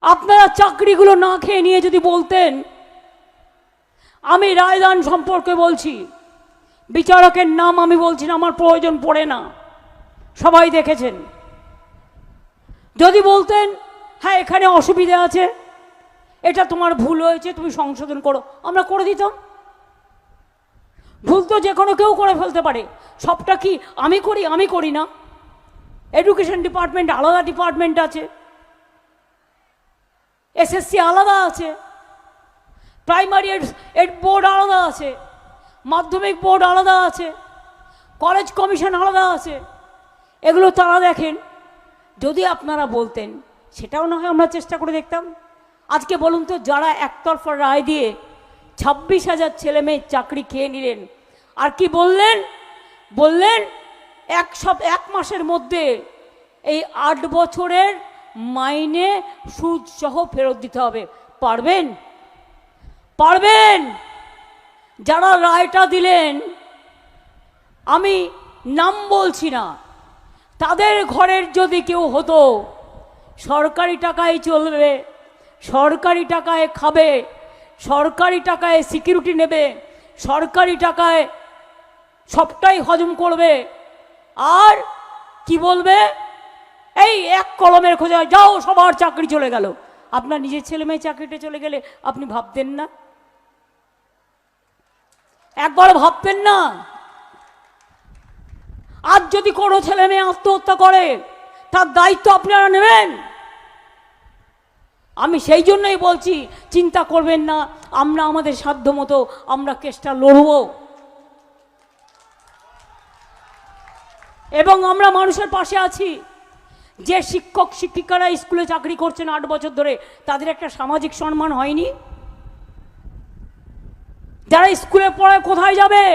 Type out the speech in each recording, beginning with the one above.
আপনারা চাকরিগুলো না খেয়ে নিয়ে যদি বলতেন, আমি রায়দান সম্পর্কে বলছি, বিচারকের নাম আমি বলছি না, আমার প্রয়োজন পড়ে না, সবাই দেখেছেন। যদি বলতেন হ্যাঁ এখানে অসুবিধা আছে, এটা তোমার ভুল হয়েছে, তুমি সংশোধন করো, আমরা করে দিতাম। ভুল তো যে কোনো কেউ করে ফেলতে পারে, সবটা কি আমি করি? আমি করি না। এডুকেশন ডিপার্টমেন্ট আলাদা ডিপার্টমেন্ট আছে, এসএসসি আলাদা আছে, প্রাইমারি এড বোর্ড আলাদা আছে, মাধ্যমিক বোর্ড আলাদা আছে, কলেজ কমিশন আলাদা আছে, এগুলো তারা দেখেন। যদি আপনারা বলতেন, সেটাও না হয় আমরা চেষ্টা করে দেখতাম। আজকে বলুন তো, যারা একতরফা রায় দিয়ে 26,000 ছেলে মেয়ের চাকরি খেয়ে নিলেন, আর কি বললেন? বললেন এক মাসের মধ্যে এই 8 বছরের মাইনে সুদ সহ ফেরত দিতে হবে। পারবেন? পারবেন? যারা রায়টা দিলেন, আমি নাম বলছি না, তাদের ঘরের যদি কেউ হতো, সরকারি টাকায় চলবে, সরকারি টাকায় খাবে, সরকারি টাকায় সিকিউরিটি নেবে, সরকারি টাকায় সবটাই হজম করবে, আর কি বলবে? এই এক কলমের খোঁজা যাও, সবার চাকরি চলে গেল। আপনার নিজের ছেলে মেয়ে চাকরিটা চলে গেলে আপনি ভাবতেন না? একবার ভাবতেন না? আজ যদি কোনো ছেলে মেয়ে আত্মহত্যা করে, তার দায়িত্ব আপনারা নেবেন? আমি সেই জন্যই বলছি, চিন্তা করবেন না, আমরা আমাদের সাধ্য মতো আমরা কেসটা লড়ব, এবং আমরা মানুষের পাশে আছি। যে শিক্ষক শিক্ষিকারা স্কুলে চাকরি করছেন 8 বছর ধরে, তাদের একটা সামাজিক সম্মান হয়নি? যারা স্কুলে পড়ায় কোথায় যাবে?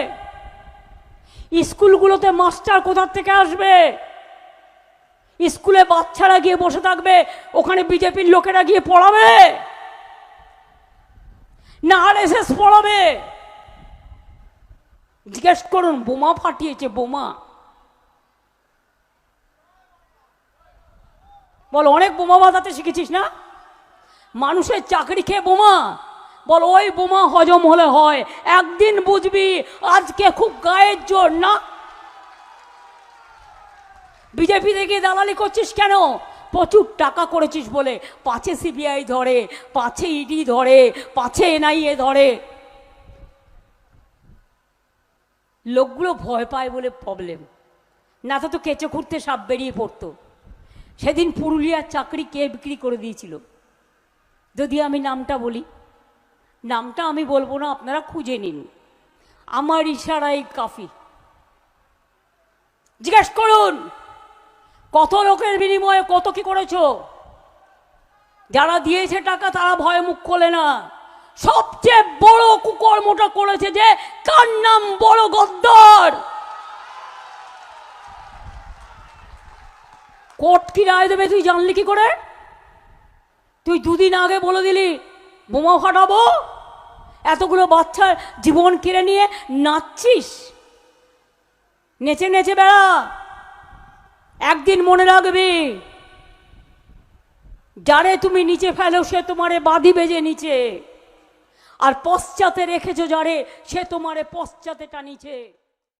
স্কুলগুলোতে মাস্টার কোথা থেকে আসবে? স্কুলে বাচ্চারা গিয়ে বসে থাকবে, ওখানে বিজেপির লোকেরা গিয়ে পড়াবে না আরএসএস পড়াবে? জিজ্ঞেস করুন, বোমা ফাটিয়েছে, বোমা। বল, অনেক বোমা বাঁধাতে শিখেছিস না? মানুষের চাকরি খেয়ে বোমা। বল, ওই বোমা হজম হলে হয়, একদিন বুঝবি আজকে খুব গায়ের জোর না। বিজেপি থেকে দালালি করছিস কেন? প্রচুর টাকা করেছিস বলে। পাছে সিবিআই ধরে, পাছে ইডি ধরে, পাছে এনআইএ ধরে, লোকগুলো ভয় পায় বলে প্রবলেম। না তো কেঁচো খুঁড়তে সাপ বেরিয়ে পড়তো। সেদিন পুরুলিয়ার চাকরি কে বিক্রি করে দিয়েছিল? যদি আমি নামটা বলি, নামটা আমি বলবো না, আপনারা খুঁজে নিন, আমার ইশারাই কাফি। জিজ্ঞেস করুন, কত লোকের বিনিময়ে কত কি করেছো? যারা দিয়েছে টাকা তারা ভয়ে মুখ খোলে না। সবচেয়ে বড় কুকর্মটা করেছে যে, কার নাম? বড় গদ্দার। কোর্ট কি রায় দেবে তুই জানলি কি করে? তুই দুদিন আগে বলে দিলি বোমা ফাটাবো, এতগুলো বাচ্চার জীবন কেড়ে নিয়ে নাচছিস, নেচে নেচে বেড়া। একদিন মনে রাখবি, যারে তুমি নিচে ফেলো সে তোমারে বাঁধি বেজে নিচে, আর পশ্চাতে রেখেছো যারে, সে তোমারে পশ্চাতে টানিছে।